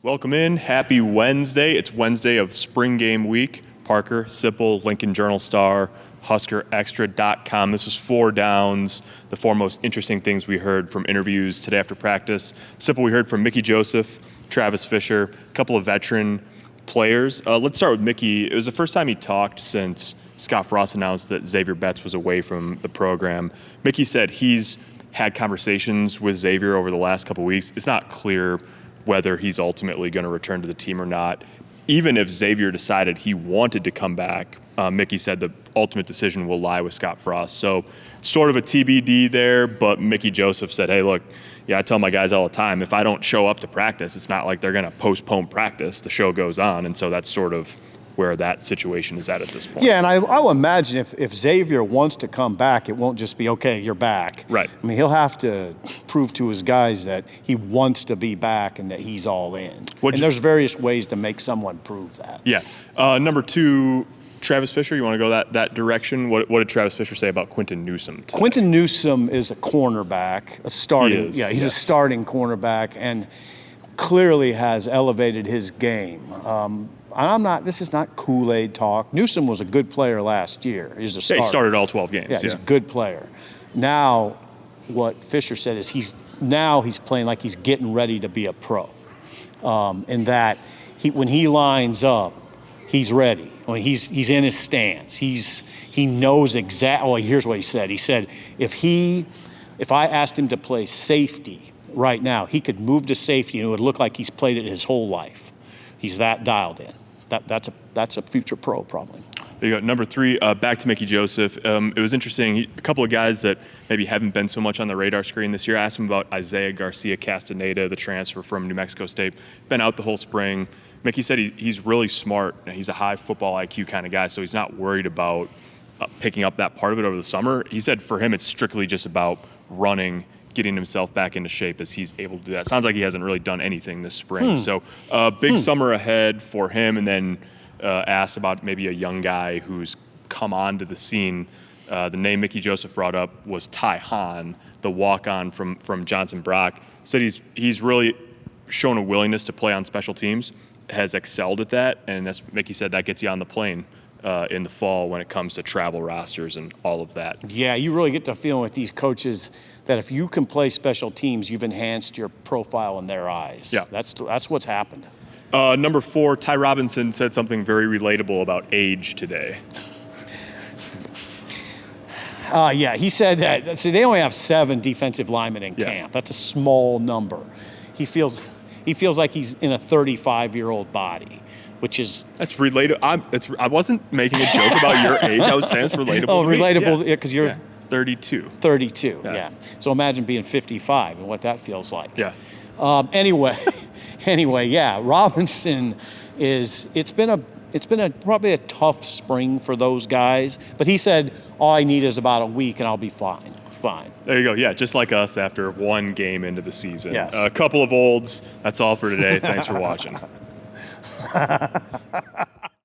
Welcome in. Happy Wednesday. It's Wednesday of spring game week. Parker, Sipple, Lincoln Journal-Star, HuskerExtra.com. This was 4 downs, the 4 most interesting things we heard from interviews today after practice. Sipple, we heard from Mickey Joseph, Travis Fisher, a couple of veteran players. Let's start with Mickey. It was the first time he talked since Scott Frost announced that Zavier Betts was away from the program. Mickey said he's had conversations with Zavier over the last couple of weeks. It's not clear whether he's ultimately going to return to the team or not. Even if Zavier decided he wanted to come back, Mickey said the ultimate decision will lie with Scott Frost. So sort of a TBD there, but Mickey Joseph said, hey, look, I tell my guys all the time, if I don't show up to practice, it's not like they're going to postpone practice. The show goes on, and so that's sort of where that situation is at this point. Yeah, and I'll imagine if Zavier wants to come back, it won't just be, okay, you're back. Right. I mean, he'll have to prove to his guys that he wants to be back and that he's all in. And there's various ways to make someone prove that. Yeah. Number 2, Travis Fisher, you want to go that direction? What did Travis Fisher say about Quinton Newsome today? Quinton Newsome is a cornerback, a starting. He's a starting cornerback, and clearly has elevated his game. This is not Kool-Aid talk. Newsome was a good player last year. He's a starter. He started all 12 games. Yeah, he's a good player. Now, what Fisher said is he's playing like he's getting ready to be a pro. In that when he lines up, he's ready. I mean, he's in his stance. He knows exactly. Well, here's what he said. He said if I asked him to play safety right now, he could move to safety and it would look like he's played it his whole life. He's that dialed in. That's a future pro probably. There you go. Number 3, back to Mickey Joseph. It was interesting. A couple of guys that maybe haven't been so much on the radar screen this year. I asked him about Garcia-Castaneda, the transfer from New Mexico State. Been out the whole spring. Mickey said he's really smart. He's a high football IQ kind of guy, so he's not worried about picking up that part of it over the summer. He said for him it's strictly just about running, getting himself back into shape as he's able to do that. Sounds like he hasn't really done anything this spring. So big summer ahead for him. And then asked about maybe a young guy who's come onto the scene. The name Mickey Joseph brought up was Hahn, the walk-on from Johnson Brock. Said he's really shown a willingness to play on special teams, has excelled at that, and as Mickey said, that gets you on the plane in the fall when it comes to travel rosters and all of that. Yeah, you really get the feeling with these coaches that if you can play special teams, you've enhanced your profile in their eyes. Yeah. That's what's happened. Number 4, Ty Robinson said something very relatable about age today. Yeah, he said that. See, they only have 7 defensive linemen in camp. That's a small number. He feels like he's in a 35-year-old body, which is that's relatable. I wasn't making a joke about your age. I was saying it's relatable. Oh, relatable, because you're 32. 32. Yeah. So imagine being 55 and what that feels like. Yeah. Anyway, yeah. Robinson it's been probably a tough spring for those guys, but he said all I need is about a week and I'll be fine. There you go. Yeah, just like us after 1 game into the season. Yes. A couple of olds. That's all for today. Thanks for watching.